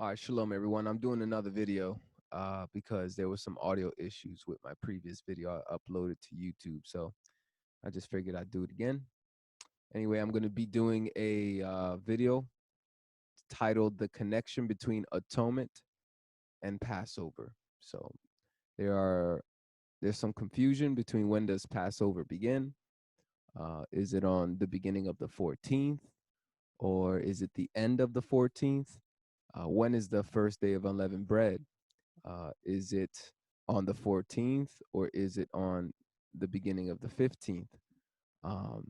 All right, shalom everyone. I'm doing another video because there was some audio issues with my previous video I uploaded to YouTube. So I just figured I'd do it again. Anyway, I'm going to be doing a video titled The Connection Between Atonement and Passover. So there's some confusion between when does Passover begin? Is it on the beginning of the 14th or is it the end of the 14th? When is the first day of unleavened bread? Is it on the 14th or is it on the beginning of the 15th? Um,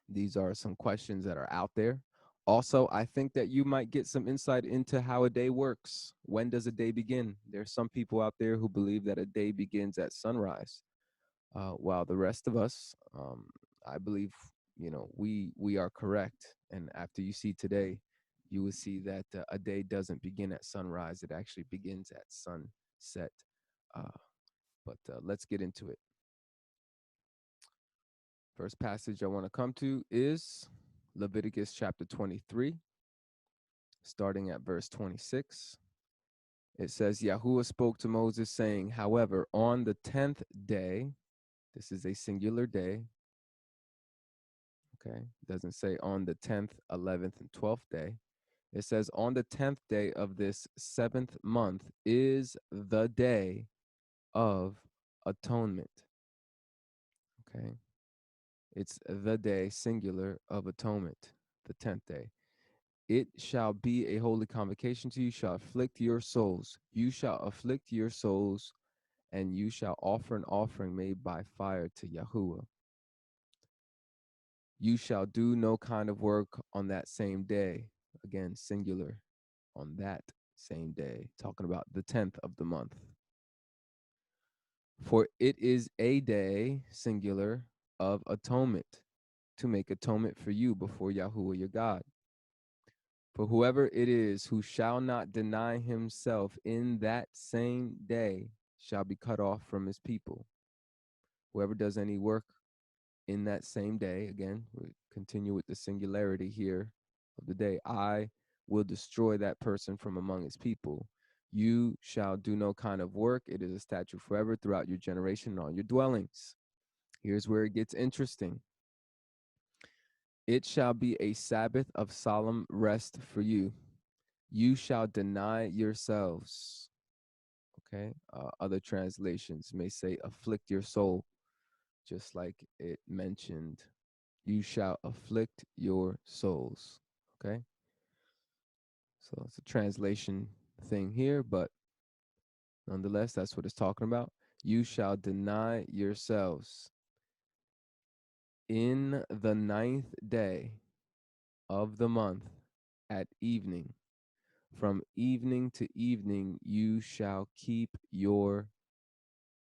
these are some questions that are out there. Also, I think that you might get some insight into how a day works. When does a day begin? There's some people out there who believe that a day begins at sunrise, while the rest of us, I believe, we are correct. And after you see today, you will see that a day doesn't begin at sunrise. It actually begins at sunset. Uh, but let's get into it. First passage I want to come to is Leviticus chapter 23, starting at verse 26. It says, Yahuwah spoke to Moses saying, however, on the 10th day, this is a singular day, okay? It doesn't say on the 10th, 11th, and 12th day. It says on the 10th day of this 7th month is the day of atonement, okay? It's the day, singular, of atonement, the 10th day. It shall be a holy convocation to you, shall afflict your souls. You shall afflict your souls, and you shall offer an offering made by fire to Yahuwah. You shall do no kind of work on that same day. Again, singular, on that same day, talking about the 10th of the month. For it is a day, singular, of atonement, to make atonement for you before Yahuwah your God. For whoever it is who shall not deny himself in that same day shall be cut off from his people. Whoever does any work in that same day, again, we continue with the singularity here of the day, I will destroy that person from among his people. You shall do no kind of work. It is a statute forever throughout your generation and all your dwellings. Here's where it gets interesting. It shall be a Sabbath of solemn rest for you. You shall deny yourselves. Okay. Other translations may say afflict your soul, just like it mentioned. You shall afflict your souls. Okay. So it's a translation thing here, but nonetheless, that's what it's talking about. You shall deny yourselves in the 9th day of the month at evening. From evening to evening, you shall keep your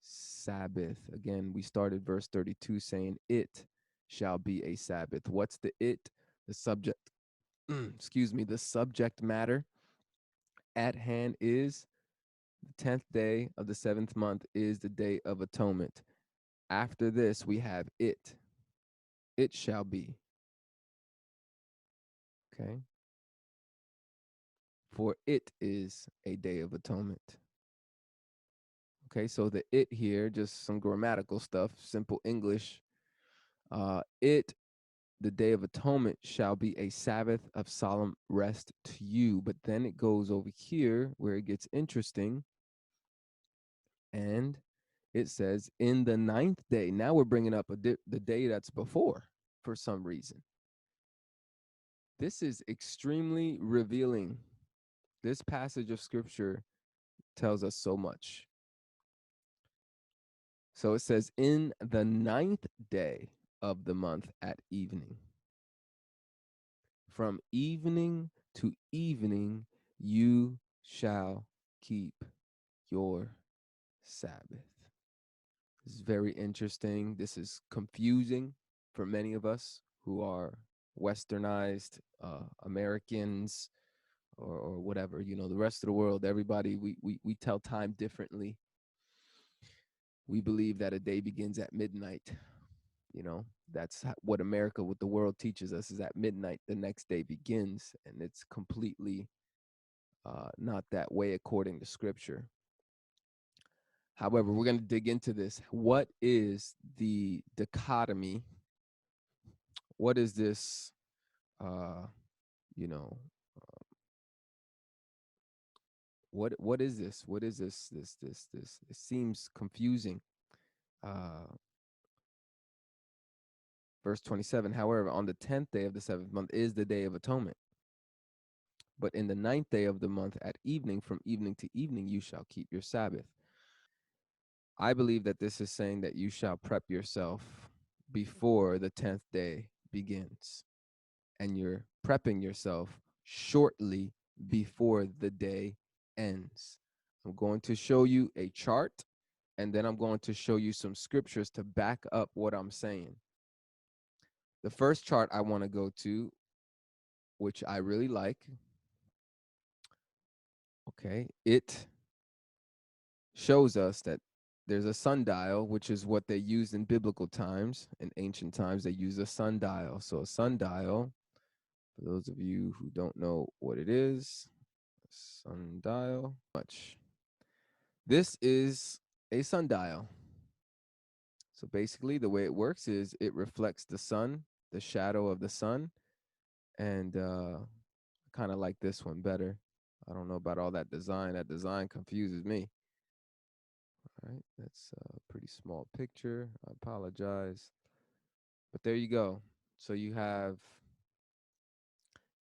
Sabbath. Again, we started verse 32 saying it shall be a Sabbath. What's the it? The subject, excuse me, the subject matter at hand is the 10th day of the 7th month is the day of atonement. After this, we have it. It shall be. Okay. For it is a day of atonement. Okay, so the it here, just some grammatical stuff, simple English. It, the day of atonement, shall be a Sabbath of solemn rest to you. But then it goes over here where it gets interesting. And it says, in the 9th day. Now we're bringing up the day that's before for some reason. This is extremely revealing. This passage of scripture tells us so much. So it says, in the 9th day of the month at evening. From evening to evening, you shall keep your Sabbath. This is very interesting. This is confusing for many of us who are westernized Americans or whatever, the rest of the world. Everybody, we tell time differently. We believe that a day begins at midnight. That's what America, what the world teaches us, is at midnight the next day begins, and it's completely not that way according to Scripture. However, we're going to dig into this. What is the dichotomy? What is this? You know, what is this? What is this? It seems confusing. Uh, Verse 27. However, on the 10th day of the 7th month is the day of atonement. But in the 9th day of the month at evening, from evening to evening, you shall keep your Sabbath. I believe that this is saying that you shall prep yourself before the 10th day begins. And you're prepping yourself shortly before the day ends. I'm going to show you a chart, and then I'm going to show you some scriptures to back up what I'm saying. The first chart I want to go to, which I really like, okay, it shows us that there's a sundial, which is what they used in biblical times. In ancient times, they used a sundial. So a sundial, for those of you who don't know what it is, sundial, much. This is a sundial. So basically, the way it works is it reflects the sun, the shadow of the sun, and kind of like this one better. I don't know about all that design. That design confuses me. All right, that's a pretty small picture. I apologize. But there you go. So you have,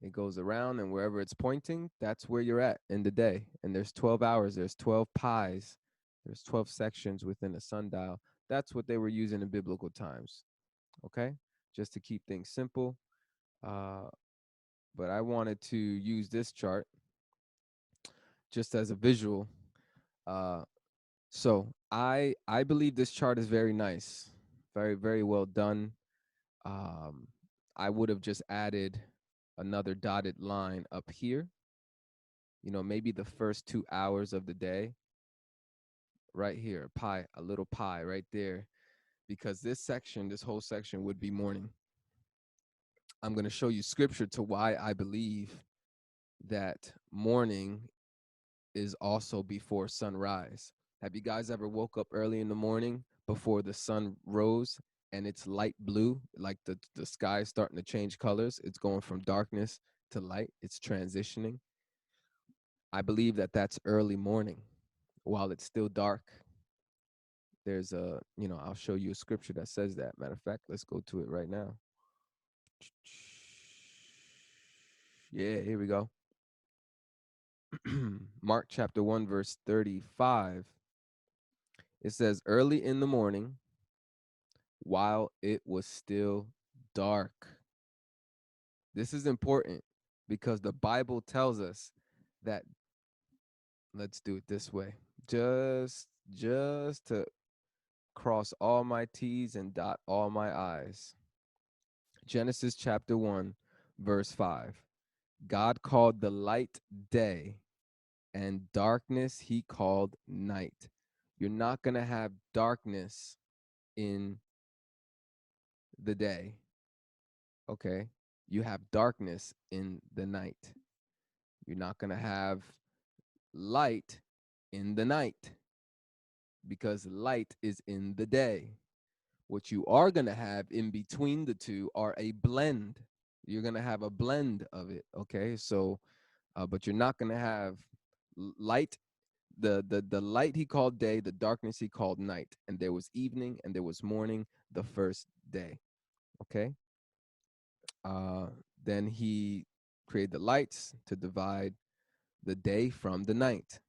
it goes around, and wherever it's pointing, that's where you're at in the day. And there's 12 hours, there's 12 pies, there's 12 sections within a sundial. That's what they were using in biblical times. Okay, just to keep things simple. But I wanted to use this chart just as a visual. So I believe this chart is very nice, very, very well done. Um, I would have just added another dotted line up here, maybe the first 2 hours of the day right here, a little pie right there, because this whole section would be morning. I'm going to show you scripture to why I believe that morning is also before sunrise. Have you guys ever woke up early in the morning before the sun rose and it's light blue, like the sky is starting to change colors? It's going from darkness to light. It's transitioning. I believe that that's early morning while it's still dark. There's I'll show you a scripture that says that. Matter of fact, let's go to it right now. Yeah, here we go. Mark chapter 1, verse 35. It says, early in the morning, while it was still dark. This is important because the Bible tells us that, let's do it this way, just to cross all my T's and dot all my I's. Genesis chapter 1, verse 5. God called the light day, and darkness he called night. You're not going to have darkness in the day, okay? You have darkness in the night. You're not going to have light in the night because light is in the day. What you are going to have in between the two are a blend. You're going to have a blend of it, okay? So, but you're not going to have light. The light he called day, the darkness he called night. And there was evening and there was morning the first day, okay? Then he created the lights to divide the day from the night.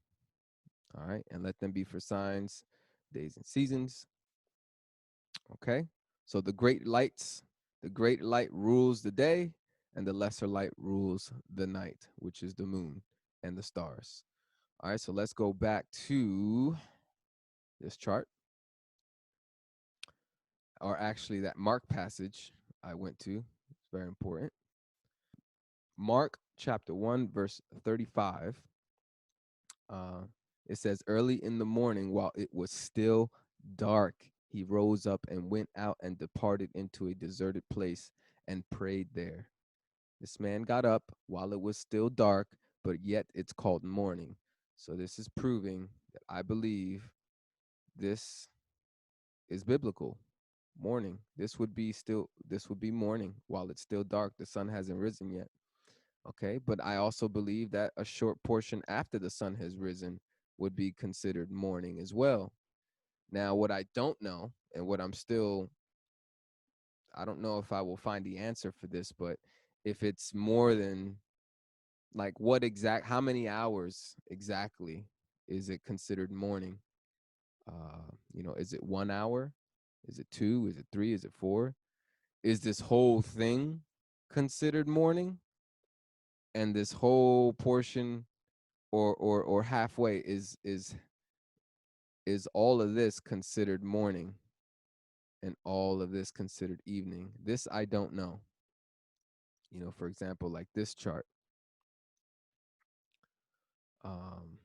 All right, and let them be for signs, days, and seasons. Okay, so the great light rules the day, and the lesser light rules the night, which is the moon and the stars. All right, so let's go back to this chart, or actually that Mark passage I went to. It's very important. Mark chapter 1, verse 35. It says, early in the morning, while it was still dark, he rose up and went out and departed into a deserted place and prayed there. This man got up while it was still dark, but yet it's called morning. So this is proving that I believe this is biblical. Morning. This would be morning while it's still dark. The sun hasn't risen yet. Okay, but I also believe that a short portion after the sun has risen would be considered morning as well. Now, what I don't know, and what I don't know if I will find the answer for this, but if it's more than like how many hours exactly is it considered morning? Is it 1 hour? Is it two? Is it three? Is it four? Is this whole thing considered morning? And this whole portion or halfway is all of this considered morning and all of this considered evening? This I don't know. For example, like this chart. Um,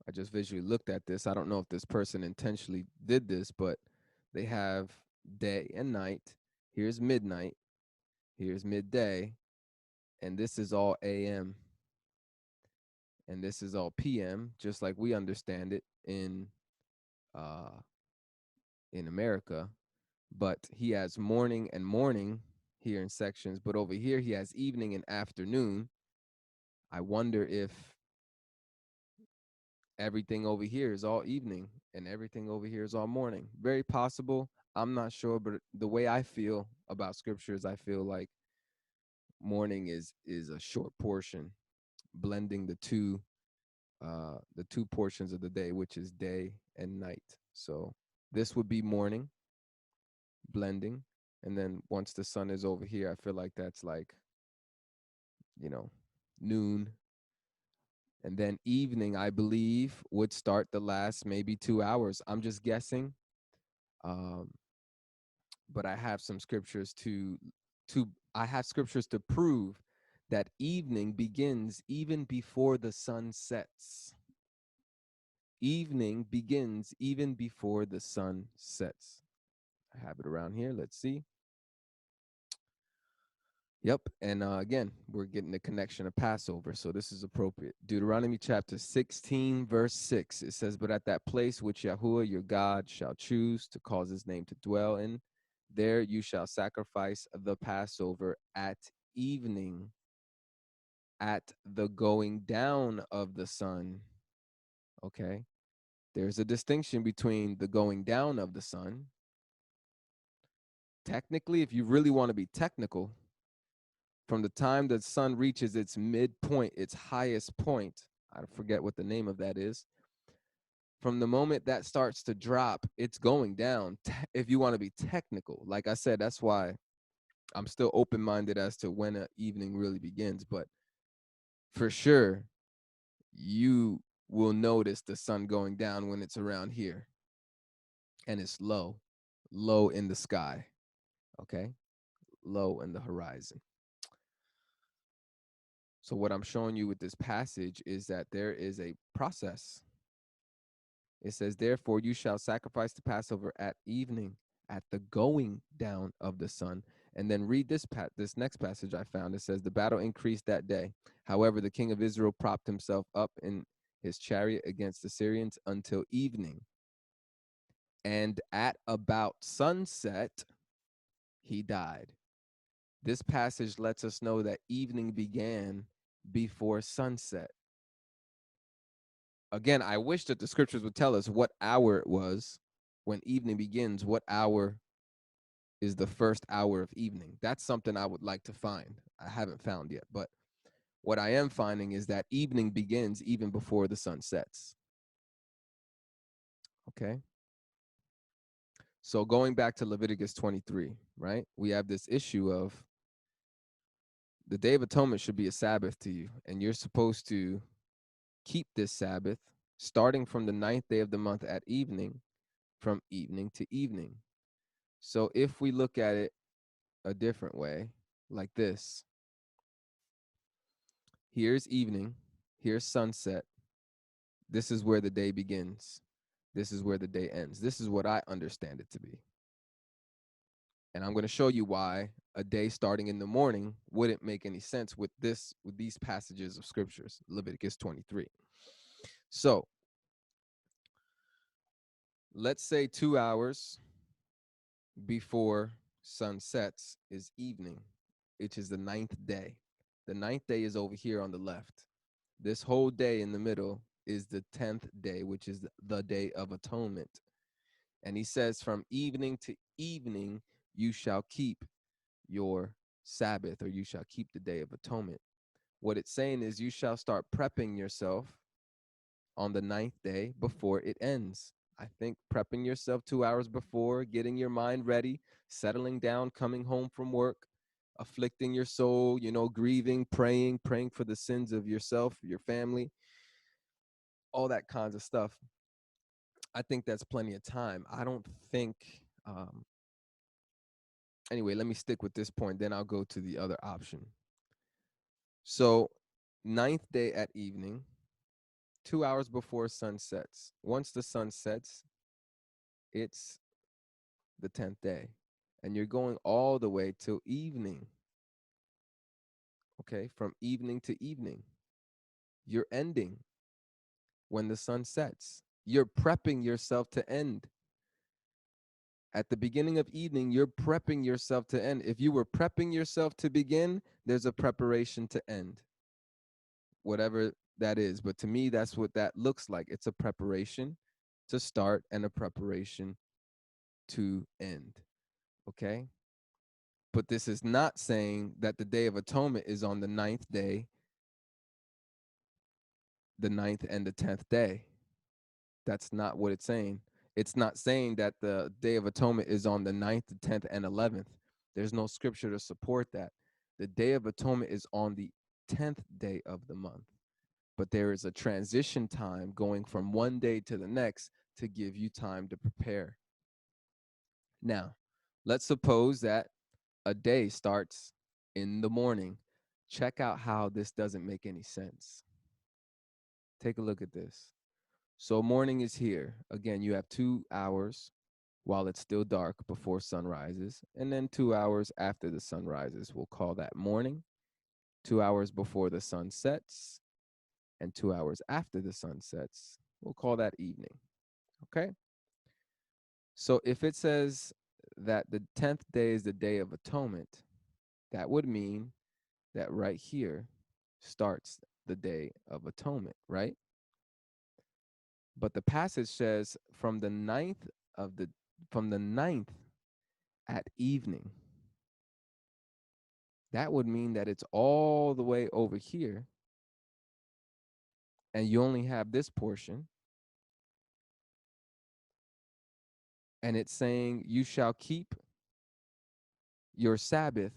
I just visually looked at this. I don't know if this person intentionally did this, but they have day and night. Here's midnight. Here's midday. And this is all AM. And this is all PM, just like we understand it uh, in America. But he has morning and morning here in sections. But over here, he has evening and afternoon. I wonder if everything over here is all evening and everything over here is all morning. Very possible. I'm not sure, but the way I feel about scriptures, I feel like morning is a short portion, blending the two portions of the day, which is day and night. So this would be morning, blending, and then once the sun is over here, I feel like that's like, noon. And then evening, I believe, would start the last maybe 2 hours. I'm just guessing. Um, but I have some scriptures to I have scriptures to prove that evening begins even before the sun sets. Evening begins even before the sun sets. I have it around here. Let's see. Yep. And again, we're getting the connection of Passover. So this is appropriate. Deuteronomy chapter 16, verse 6. It says, "But at that place which Yahuwah your God shall choose to cause his name to dwell in, there you shall sacrifice the Passover at evening, at the going down of the sun." Okay. There's a distinction between the going down of the sun. Technically, if you really want to be technical, from the time the sun reaches its midpoint, its highest point, I forget what the name of that is. From the moment that starts to drop, it's going down. If you want to be technical, like I said, that's why I'm still open-minded as to when an evening really begins. But for sure, you will notice the sun going down when it's around here and it's low in the sky. Okay, low in the horizon. So what I'm showing you with this passage is that there is a process. It says, "Therefore you shall sacrifice the Passover at evening, at the going down of the sun." And then read this next passage I found. It says, "The battle increased that day. However, the king of Israel propped himself up in his chariot against the Syrians until evening. And at about sunset, he died." This passage lets us know that evening began before sunset. Again, I wish that the scriptures would tell us what hour it was when evening begins, what hour is the first hour of evening. That's something I would like to find. I haven't found yet, but what I am finding is that evening begins even before the sun sets. Okay. So going back to Leviticus 23, right? We have this issue of the Day of Atonement should be a Sabbath to you, and you're supposed to keep this Sabbath starting from the 9th day of the month at evening, from evening to evening. So if we look at it a different way, like this, here's evening, here's sunset. This is where the day begins. This is where the day ends. This is what I understand it to be. And I'm going to show you why a day starting in the morning wouldn't make any sense with these passages of scriptures, Leviticus 23. So let's say 2 hours before sun sets is evening, which is the ninth day. The ninth day is over here on the left. This whole day in the middle is the 10th day, which is the Day of Atonement. And he says, from evening to evening, you shall keep your Sabbath, or you shall keep the Day of Atonement. What it's saying is you shall start prepping yourself on the ninth day before it ends. I think prepping yourself 2 hours before, getting your mind ready, settling down, coming home from work, afflicting your soul, grieving, praying for the sins of yourself, your family, all that kinds of stuff. I think that's plenty of time. I don't think, anyway, let me stick with this point, then I'll go to the other option. So, ninth day at evening, 2 hours before sun sets. Once the sun sets, it's the 10th day. And you're going all the way till evening. Okay, from evening to evening. You're ending when the sun sets. You're prepping yourself to end. At the beginning of evening, you're prepping yourself to end. If you were prepping yourself to begin, there's a preparation to end, whatever that is. But to me, that's what that looks like. It's a preparation to start and a preparation to end. Okay? But this is not saying that the Day of Atonement is on the ninth day, the ninth and the 10th day. That's not what it's saying. It's not saying that the Day of Atonement is on the 9th, the 10th, and 11th. There's no scripture to support that. The Day of Atonement is on the 10th day of the month. But there is a transition time going from one day to the next to give you time to prepare. Now, let's suppose that a day starts in the morning. Check out how this doesn't make any sense. Take a look at this. So morning is here. Again, you have 2 hours while it's still dark before sun rises, and then 2 hours after the sun rises. We'll call that morning. 2 hours before the sun sets, and 2 hours after the sun sets. We'll call that evening. Okay? So if it says that the 10th day is the Day of Atonement, that would mean that right here starts the Day of Atonement, right? But the passage says from the ninth at evening. That would mean that it's all the way over here, and you only have this portion. And it's saying you shall keep your Sabbath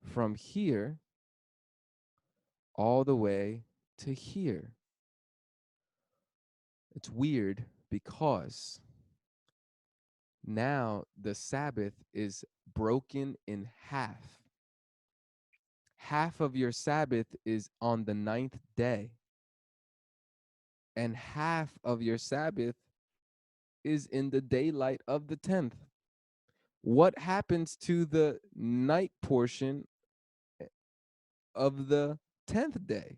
from here all the way to here. It's weird because now the Sabbath is broken in half. Half of your Sabbath is on the ninth day, and half of your Sabbath is in the daylight of the 10th. What happens to the night portion of the 10th day?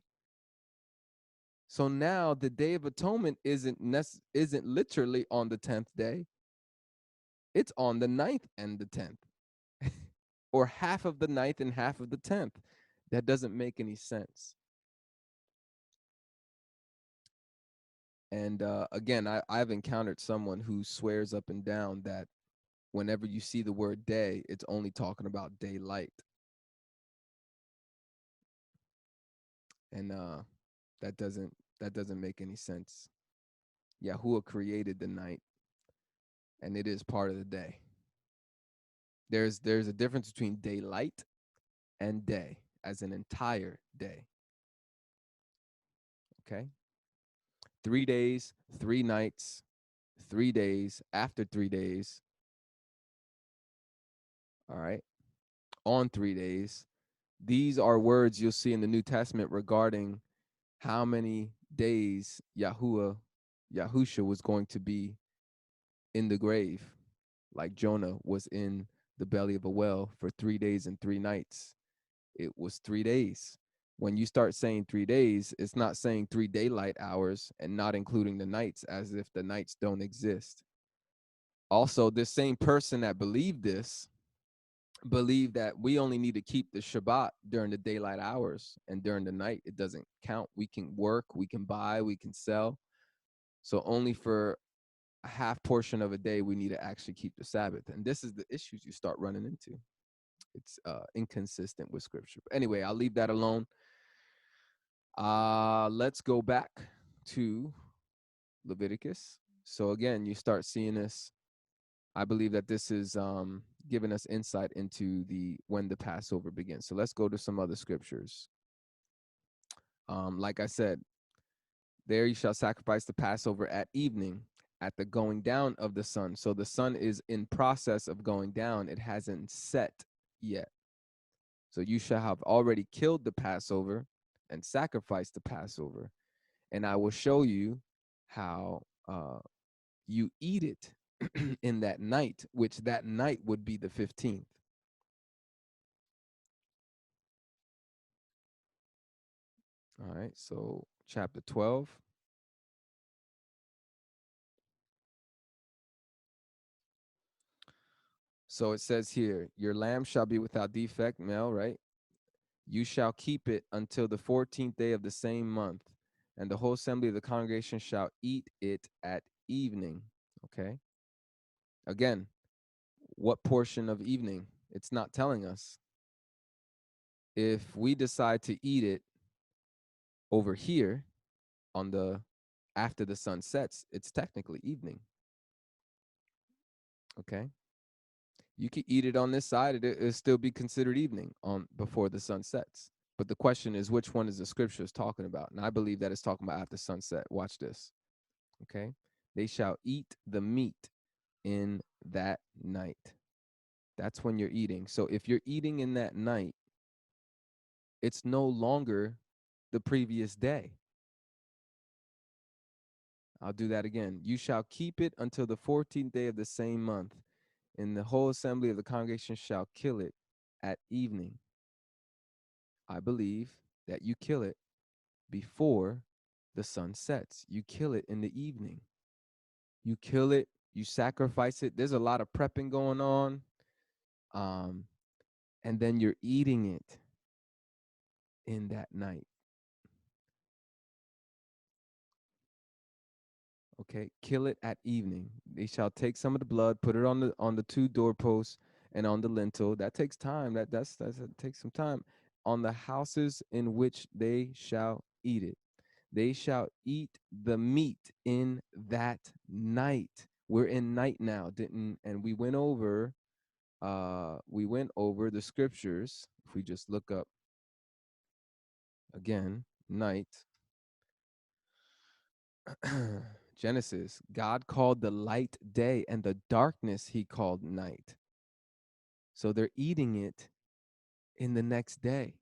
So now the Day of Atonement isn't literally on the 10th day. It's on the ninth and the 10th, or half of the ninth and half of the 10th. That doesn't make any sense. And again, I've encountered someone who swears up and down that whenever you see the word day, it's only talking about daylight. And that doesn't make any sense. Yahuwah created the night, and it is part of the day. There's a difference between daylight and day as an entire day. Okay? 3 days, 3 nights, 3 days, after 3 days. All right? On 3 days. These are words you'll see in the New Testament regarding how many days Yahusha was going to be in the grave, like Jonah was in the belly of a whale for 3 days and 3 nights. It was 3 days. When you start saying 3 days, it's not saying 3 daylight hours and not including the nights, as if the nights don't exist. Also, this same person that believed this believed that we only need to keep the Shabbat during the daylight hours, and during the night it doesn't count. We can work, we can buy, we can sell. So only for a half portion of a day we need to actually keep the Sabbath. And this is the issues you start running into. It's inconsistent with scripture. But anyway, I'll leave that alone. Let's go back to Leviticus. So again, you start seeing this. I believe that this is giving us insight into the when the Passover begins. So let's go to some other scriptures. Like I said, there you shall sacrifice the Passover at evening, at the going down of the sun. So the sun is in process of going down. It hasn't set yet. So you shall have already killed the Passover and sacrificed the Passover. And I will show you how you eat it in that night, which that night would be the 15th. All right, so chapter 12. So it says here, your lamb shall be without defect, male, right? You shall keep it until the 14th day of the same month, and the whole assembly of the congregation shall eat it at evening. Okay. Again, what portion of evening? It's not telling us. If we decide to eat it over here on the after the sun sets, it's technically evening. Okay. You could eat it on this side, it'll still be considered evening on before the sun sets. But the question is, which one is the scriptures talking about? And I believe that it's talking about after sunset. Watch this. Okay. They shall eat the meat in that night. That's when you're eating. So if you're eating in that night, it's no longer the previous day. I'll do that again. You shall keep it until the 14th day of the same month, and the whole assembly of the congregation shall kill it at evening. I believe that you kill it before the sun sets. You kill it in the evening. You kill it, you sacrifice it. There's a lot of prepping going on. And then you're eating it in that night. Okay, kill it at evening. They shall take some of the blood, put it on the two doorposts and on the lintel. That takes time. That takes some time. On the houses in which they shall eat it. They shall eat the meat in that night. We're in night now, didn't and we went over the scriptures. If we just look up again, night. Genesis, God called the light day and the darkness he called night. So they're eating it in the next day.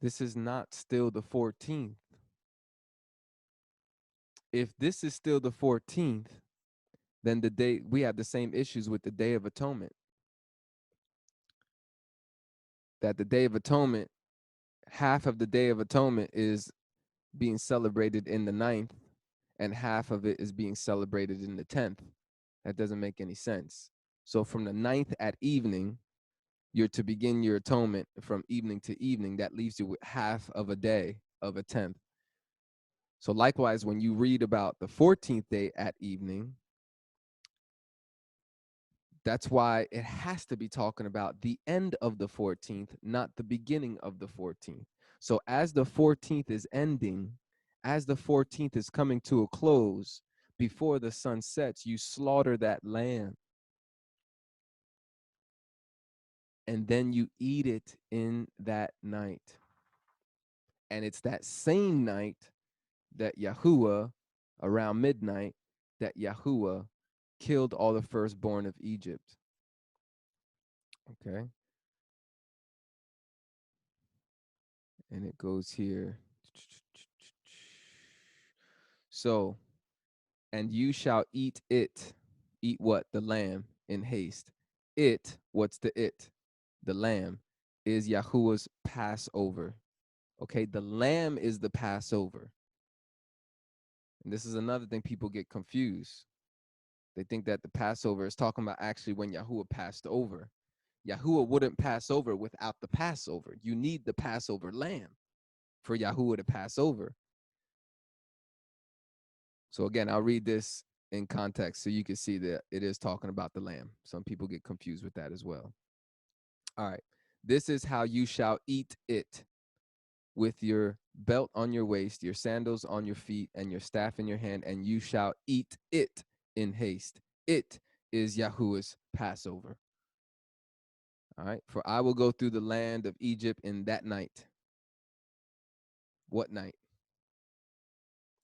This is not still the 14th. If this is still the 14th, then the day we have the same issues with the Day of Atonement. That the Day of Atonement, half of the Day of Atonement is being celebrated in the 9th, and half of it is being celebrated in the 10th. That doesn't make any sense. So from the 9th at evening, you're to begin your atonement from evening to evening. That leaves you with half of a day of a 10th. So likewise, when you read about the 14th day at evening, that's why it has to be talking about the end of the 14th, not the beginning of the 14th. So as the 14th is ending, as the 14th is coming to a close, before the sun sets, you slaughter that lamb. And then you eat it in that night. And it's that same night that Yahuwah, around midnight, that Yahuwah killed all the firstborn of Egypt. Okay. And it goes here. So, and you shall eat it. Eat what? The lamb in haste. It, what's the it? The lamb is Yahuwah's Passover. Okay, the lamb is the Passover. And this is another thing people get confused. They think that the Passover is talking about actually when Yahuwah passed over. Yahuwah wouldn't pass over without the Passover. You need the Passover lamb for Yahuwah to pass over. So again, I'll read this in context so you can see that it is talking about the lamb. Some people get confused with that as well. All right. This is how you shall eat it, with your belt on your waist, your sandals on your feet, and your staff in your hand, and you shall eat it in haste. It is Yahuwah's Passover. All right. For I will go through the land of Egypt in that night. What night?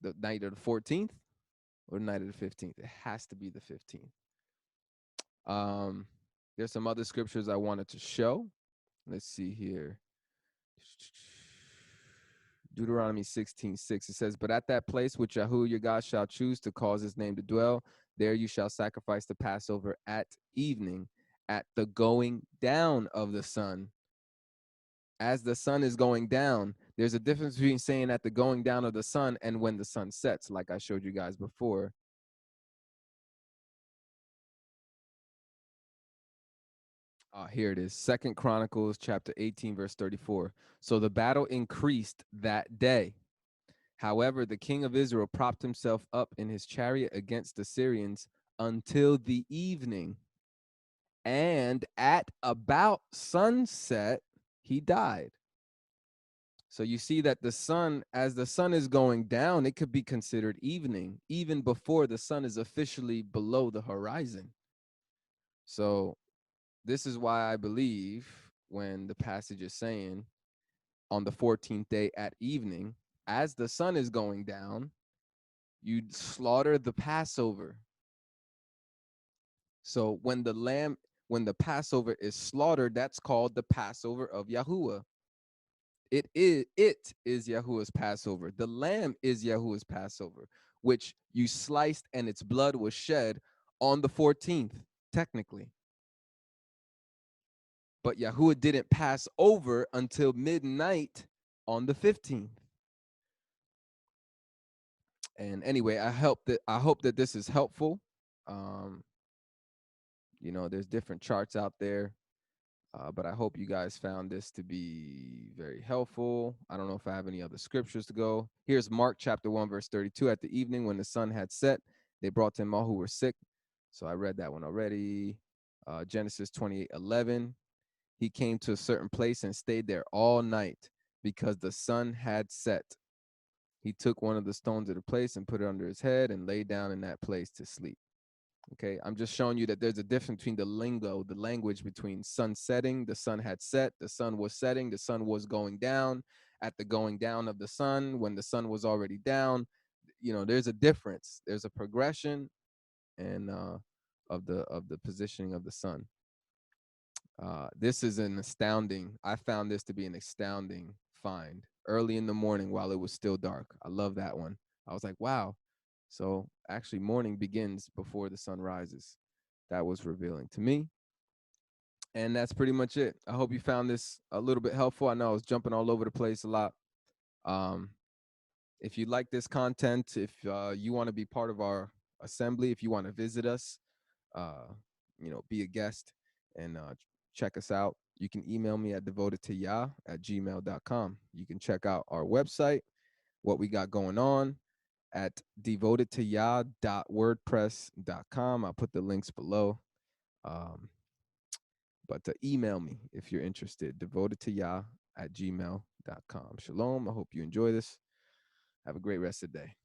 The night of the 14th or the night of the 15th? It has to be the 15th. There's some other scriptures I wanted to show. Let's see here. Deuteronomy 16:6. It says, but at that place which Yahuwah your God shall choose to cause his name to dwell, there you shall sacrifice the Passover at evening, at the going down of the sun. As the sun is going down, there's a difference between saying at the going down of the sun and when the sun sets, like I showed you guys before. Here it is. 2 Chronicles chapter 18, verse 34. So the battle increased that day. However, the king of Israel propped himself up in his chariot against the Syrians until the evening. And at about sunset, he died. So you see that the sun, as the sun is going down, it could be considered evening, even before the sun is officially below the horizon. So this is why I believe when the passage is saying on the 14th day at evening, as the sun is going down, you slaughter the Passover. So when the Passover is slaughtered, that's called the Passover of Yahuwah. It is Yahuwah's Passover. The lamb is Yahuwah's Passover, which you sliced and its blood was shed on the 14th, technically. But Yahuwah didn't pass over until midnight on the 15th. And anyway, I hope that this is helpful. There's different charts out there, but I hope you guys found this to be very helpful. I don't know if I have any other scriptures to go. Here's Mark chapter 1, verse 32. At the evening when the sun had set, they brought to him all who were sick. So I read that one already. Genesis 28:11. He came to a certain place and stayed there all night because the sun had set. He took one of the stones of the place and put it under his head and lay down in that place to sleep. Okay, I'm just showing you that there's a difference between the lingo, the language between sun setting, the sun had set, the sun was setting, the sun was going down, at the going down of the sun, when the sun was already down. There's a difference. There's a progression and of the positioning of the sun. This is I found this to be an astounding find early in the morning while it was still dark. I love that one. I was like, wow. So actually morning begins before the sun rises. That was revealing to me. And that's pretty much it. I hope you found this a little bit helpful. I know I was jumping all over the place a lot. If you like this content, if you want to be part of our assembly, if you want to visit us, be a guest and check us out, you can email me at devotedtoyah@gmail.com. You can check out our website, what we got going on at devotedtoyah.wordpress.com. I'll put the links below. But to email me if you're interested, devotedtoyah@gmail.com. Shalom. I hope you enjoy this. Have a great rest of the day.